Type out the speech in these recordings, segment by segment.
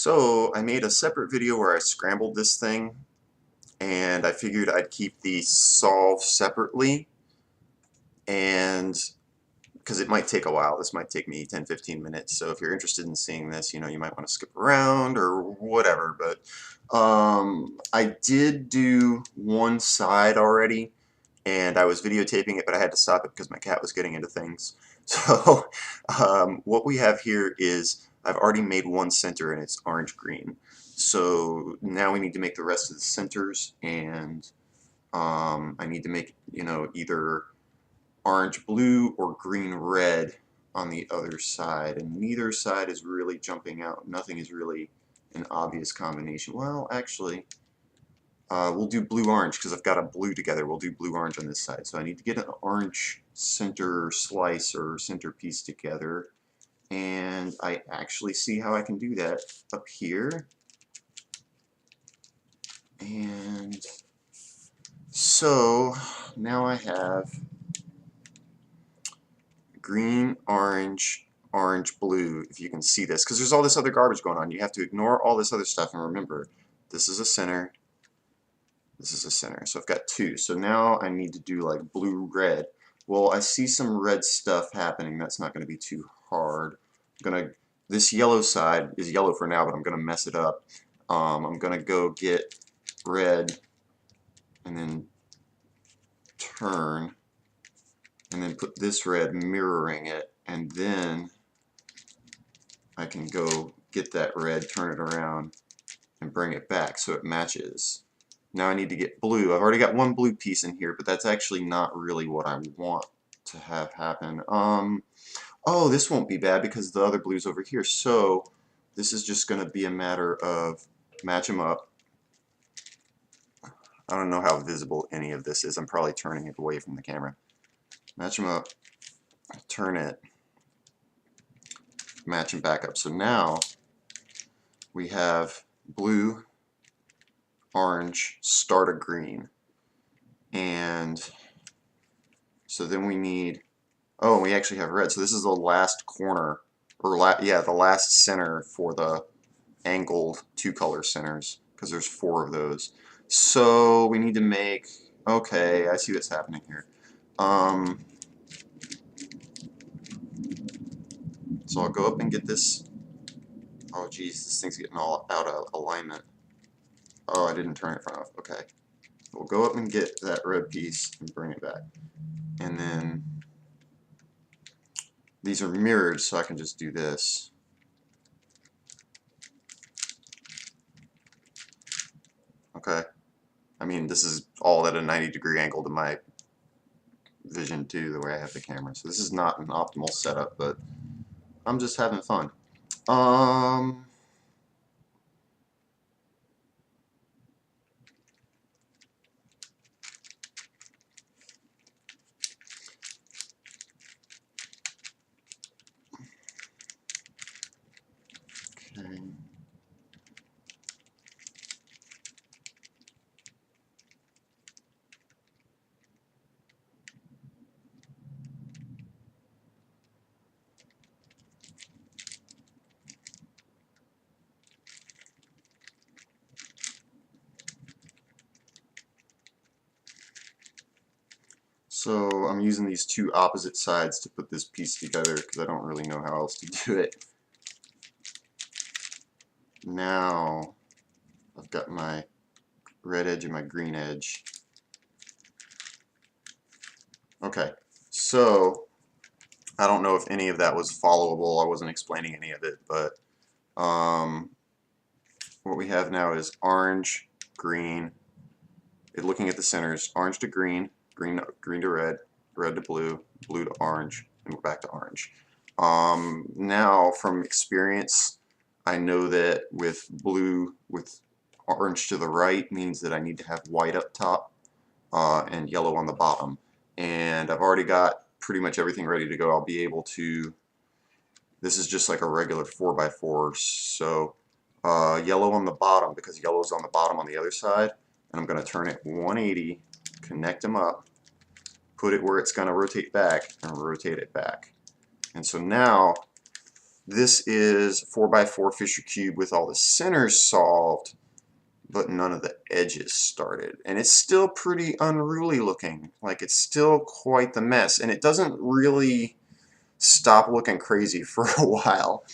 So I made a separate video where I scrambled this thing, and I figured I'd keep the solve separately, and because it might take a while. This might take me 10-15 minutes, so if you're interested in seeing this, you might want to skip around or whatever. But I did do one side already, and I was videotaping it, but I had to stop it because my cat was getting into things. So what we have here is I've already made one center, and it's orange-green. So now we need to make the rest of the centers, and I need to make, either orange-blue or green-red on the other side, and neither side is really jumping out. Nothing is really an obvious combination. Well, actually, we'll do blue-orange because I've got a blue together. We'll do blue-orange on this side. So I need to get an orange center slice or center piece together. And I actually see how I can do that up here. And so now I have green, orange, orange, blue, if you can see this, because there's all this other garbage going on. You have to ignore all this other stuff and remember, this is a center, this is a center. So I've got two. So now I need to do like blue, red. Well, I see some red stuff happening. That's not going to be too hard. This yellow side is yellow for now, but I'm going to mess it up. I'm going to go get red and then turn and then put this red mirroring it, and then I can go get that red, turn it around, and bring it back so it matches. Now I need to get blue. I've already got one blue piece in here, but that's actually not really what I want to have happen. Oh, this won't be bad because the other blue's over here. So this is just going to be a matter of match them up. I don't know how visible any of this is. I'm probably turning it away from the camera. Match them up, turn it, match them back up. So now we have blue, orange, start a green. And so then we need, oh, we actually have red. So this is the last corner, or the last center for the angled two-color centers, because there's 4 of those. So we need to make, okay, I see what's happening here. So I'll go up and get this. Oh geez, this thing's getting all out of alignment. Oh, I didn't turn it front off. Okay. We'll go up and get that red piece and bring it back. And then these are mirrored, so I can just do this. Okay. I mean, this is all at a 90-degree angle to my vision too, the way I have the camera. So this is not an optimal setup, but I'm just having fun. Okay. So I'm using these two opposite sides to put this piece together because I don't really know how else to do it. Now I've got my red edge and my green edge. Okay, so I don't know if any of that was followable. I wasn't explaining any of it, but what we have now is orange, green. Looking at the centers, orange to green, green to red, red to blue, blue to orange, and we're back to orange. Now, from experience, I know that with orange to the right means that I need to have white up top and yellow on the bottom. And I've already got pretty much everything ready to go. I'll be able to, this is just like a regular 4x4, so yellow on the bottom because yellow is on the bottom on the other side, and I'm going to turn it 180, connect them up, put it where it's going to rotate back, and rotate it back. And so now This is 4x4 Fisher cube with all the centers solved, but none of the edges started. And it's still pretty unruly looking. Like, it's still quite the mess. And it doesn't really stop looking crazy for a while.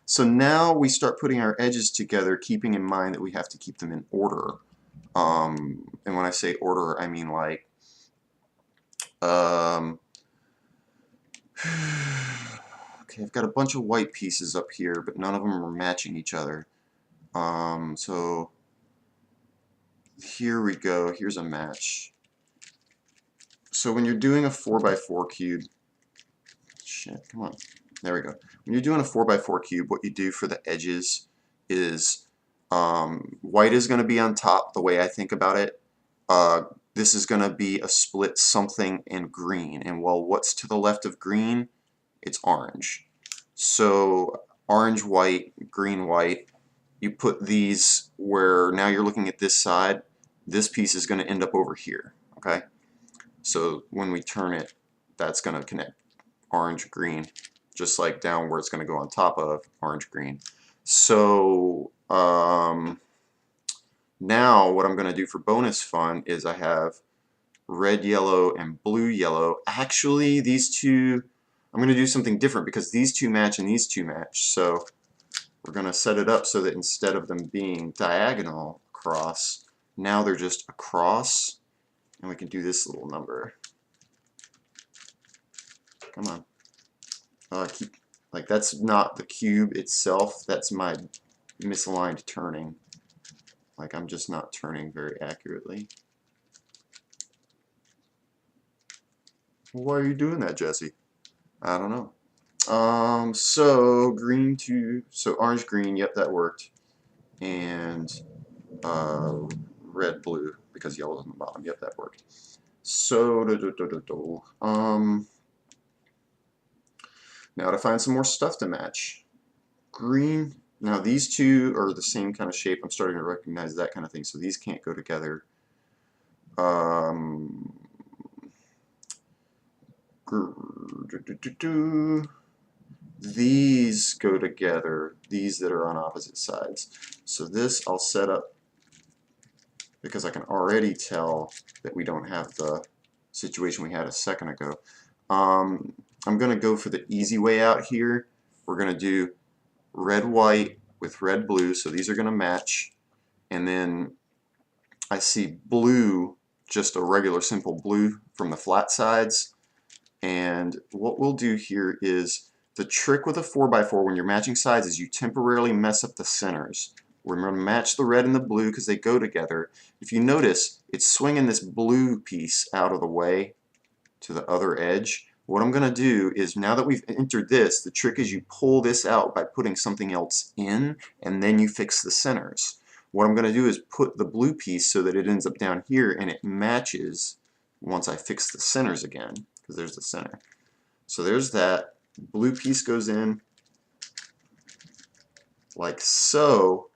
So now we start putting our edges together, keeping in mind that we have to keep them in order. And when I say order, I mean like, okay, I've got a bunch of white pieces up here, but none of them are matching each other. So here we go. Here's a match. So when you're doing a 4x4 cube, shit, come on. There we go. When you're doing a 4x4 cube, what you do for the edges is white is going to be on top, the way I think about it. This is going to be a split something and green. And well, what's to the left of green? It's orange. So orange, white, green, white. You put these where now you're looking at this side. This piece is going to end up over here. Okay? So when we turn it, that's going to connect orange, green, just like down where it's going to go on top of orange, green. So now what I'm going to do for bonus fun is I have red, yellow, and blue, yellow. Actually, these two, I'm going to do something different because these two match and these two match. So we're going to set it up so that instead of them being diagonal across, now they're just across, and we can do this little number. Come on. Like, that's not the cube itself, that's my misaligned turning. Like, I'm just not turning very accurately. Why are you doing that, Jesse? I don't know. So green to, so orange, green, yep, that worked. And red, blue, because yellow's on the bottom, yep, that worked. So, now to find some more stuff to match. Green, now these two are the same kind of shape. I'm starting to recognize that kind of thing, so these can't go together. These go together, these that are on opposite sides. So this I'll set up because I can already tell that we don't have the situation we had a second ago. I'm going to go for the easy way out here. We're going to do red, white with red, blue, so these are going to match. And then I see blue, just a regular simple blue from the flat sides. And what we'll do here is, the trick with a 4x4 when you're matching sides is you temporarily mess up the centers. We're going to match the red and the blue because they go together. If you notice, it's swinging this blue piece out of the way to the other edge. What I'm going to do is, now that we've entered this, the trick is you pull this out by putting something else in, and then you fix the centers. What I'm going to do is put the blue piece so that it ends up down here and it matches once I fix the centers again, because there's the center. So there's that. Blue piece goes in like so.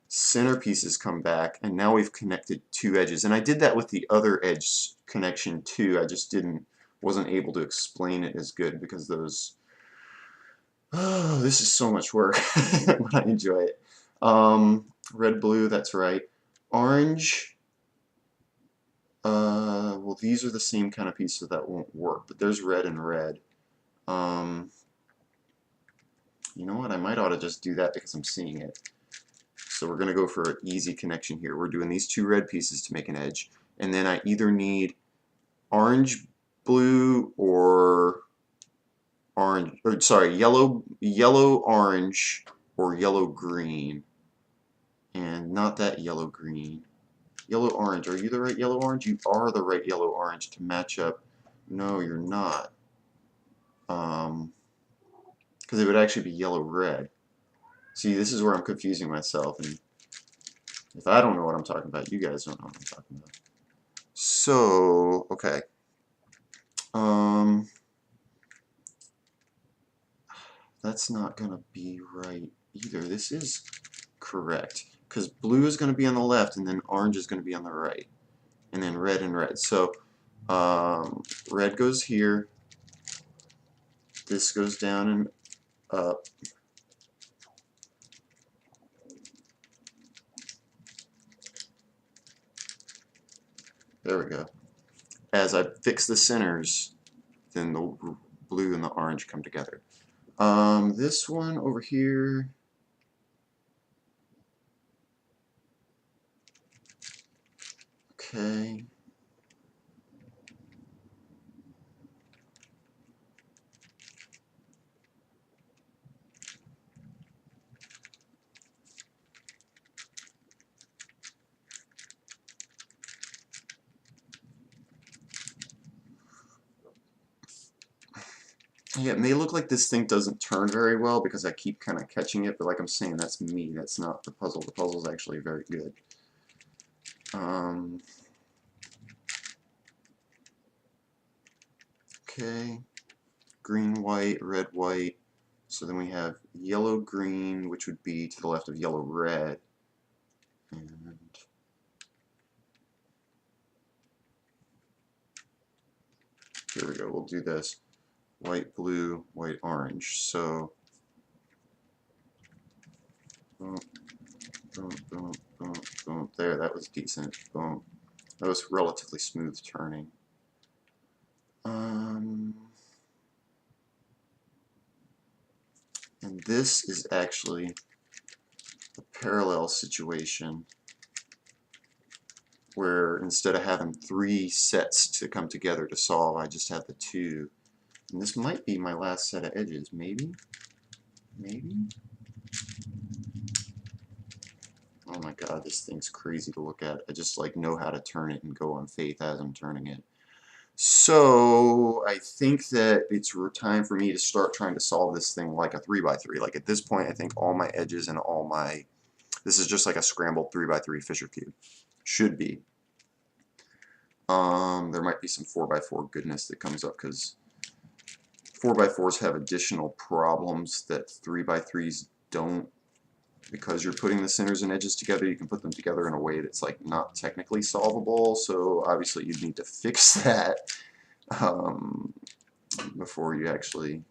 Center pieces come back, and now we've connected two edges. And I did that with the other edge connection too. I just wasn't able to explain it as good because those, oh, this is so much work, but I enjoy it. Red, blue, that's right. Orange, well, these are the same kind of piece, so that won't work, but there's red and red. You know what, I might ought to just do that because I'm seeing it. So we're going to go for an easy connection here. We're doing these two red pieces to make an edge, and then I either need orange, blue, or orange, or sorry, yellow, orange, or yellow, green. And not that yellow, green. Yellow, orange. Are you the right yellow, orange? You are the right yellow, orange to match up. No, you're not. Because it would actually be yellow, red. See, this is where I'm confusing myself, and if I don't know what I'm talking about, you guys don't know what I'm talking about. So, okay. That's not going to be right either. This is correct, because blue is going to be on the left, and then orange is going to be on the right, and then red and red. So, red goes here, this goes down and up. There we go. As I fix the centers, then the blue and the orange come together. This one over here, okay. Yeah, it may look like this thing doesn't turn very well because I keep kind of catching it, but like I'm saying, that's me. That's not the puzzle. The puzzle's actually very good. Okay, green, white, red, white. So then we have yellow, green, which would be to the left of yellow, red. And here we go. We'll do this. White, blue, white, orange. So boom, boom, boom, boom, boom. There, that was decent. Boom. That was relatively smooth turning. And this is actually a parallel situation where instead of having 3 sets to come together to solve, I just have the 2. And this might be my last set of edges, maybe? Maybe? Oh my god, this thing's crazy to look at. I just like know how to turn it and go on faith as I'm turning it. So I think that it's time for me to start trying to solve this thing like a 3x3. Like at this point, I think all my edges and all my... This is just like a scrambled 3x3 Fisher cube. Should be. There might be some 4x4 goodness that comes up because 4x4s have additional problems that 3x3s don't. Because you're putting the centers and edges together, you can put them together in a way that's like not technically solvable. So obviously you'd need to fix that before you actually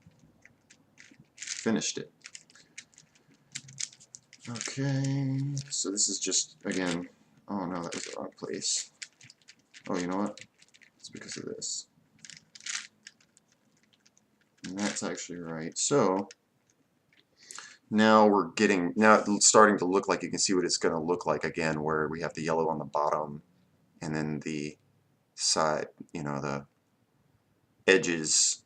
finished it. Okay, so this is just, again, oh no, that was the wrong place. Oh, you know what? It's because of this. And that's actually right. So now we're getting, now it's starting to look like you can see what it's going to look like again, where we have the yellow on the bottom and then the side, you know, the edges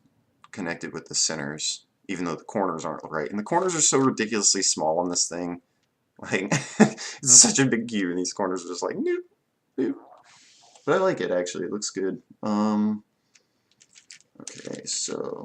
connected with the centers, even though the corners aren't right. And the corners are so ridiculously small on this thing. Like, it's such a big cube, and these corners are just like, nope, nope. But I like it, actually. It looks good. Okay, so...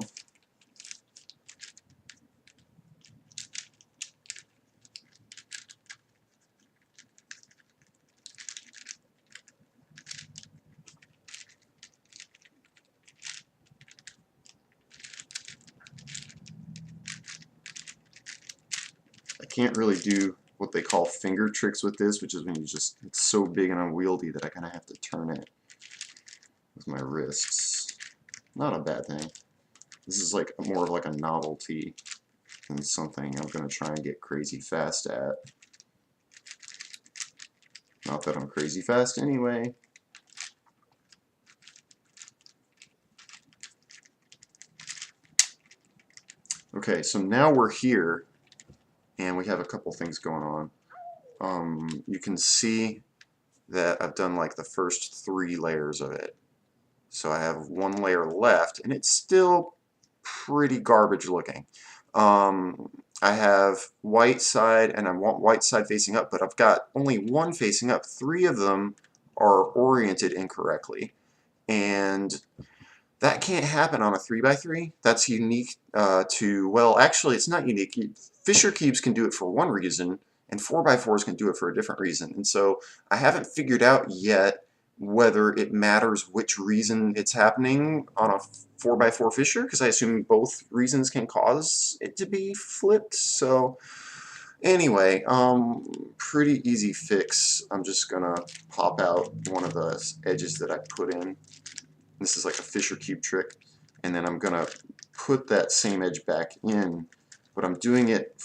I can't really do what they call finger tricks with this, which is when you just, it's so big and unwieldy that I kind of have to turn it with my wrists. Not a bad thing. This is like more of like a novelty than something I'm going to try and get crazy fast at. Not that I'm crazy fast anyway. Okay, so now we're here, and we have a couple things going on. You can see that I've done like the first 3 layers of it. So I have 1 layer left, and it's still pretty garbage looking. I have white side, and I want white side facing up, but I've got only 1 facing up. 3 of them are oriented incorrectly. And that can't happen on a 3x3. That's unique to, well, actually it's not unique. Fisher cubes can do it for one reason, and 4x4s can do it for a different reason. And so I haven't figured out yet whether it matters which reason it's happening on a 4x4 Fisher, because I assume both reasons can cause it to be flipped. So anyway, pretty easy fix. I'm just gonna pop out one of the edges that I put in. This is like a Fisher cube trick, and then I'm gonna put that same edge back in but I'm doing it,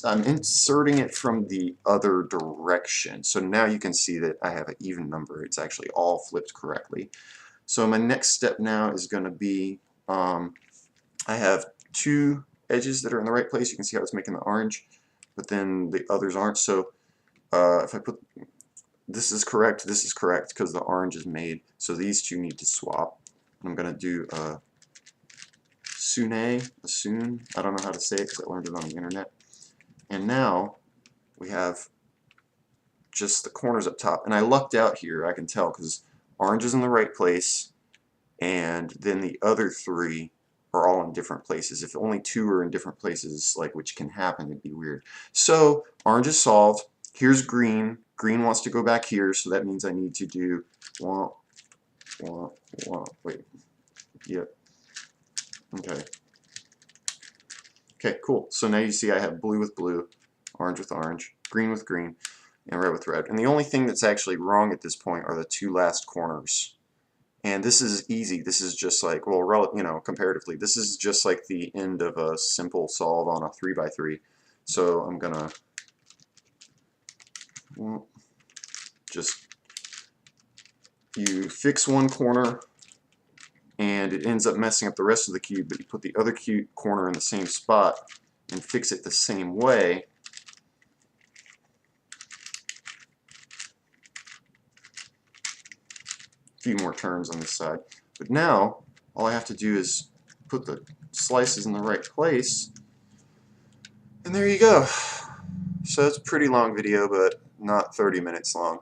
I'm inserting it from the other direction. So now you can see that I have an even number. It's actually all flipped correctly. So my next step now is going to be, I have two edges that are in the right place. You can see how it's making the orange, but then the others aren't. So if I put, this is correct because the orange is made. So these two need to swap. I'm going to do a soon, I don't know how to say it because I learned it on the internet. And now we have just the corners up top. And I lucked out here, I can tell, because orange is in the right place, and then the other three are all in different places. If only two are in different places, like, which can happen, it'd be weird. So orange is solved. Here's green. Green wants to go back here, so that means I need to do wait. Yep. Okay. Okay, cool. So now you see I have blue with blue, orange with orange, green with green, and red with red. And the only thing that's actually wrong at this point are the two last corners. And this is easy. This is just like, well, you know, comparatively, this is just like the end of a simple solve on a 3x3. So I'm gonna just, you fix one corner and it ends up messing up the rest of the cube, but you put the other corner in the same spot and fix it the same way. A few more turns on this side. But now, all I have to do is put the slices in the right place, and there you go. So it's a pretty long video, but not 30 minutes long.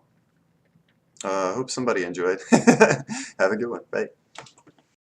Hope somebody enjoyed. Have a good one. Bye.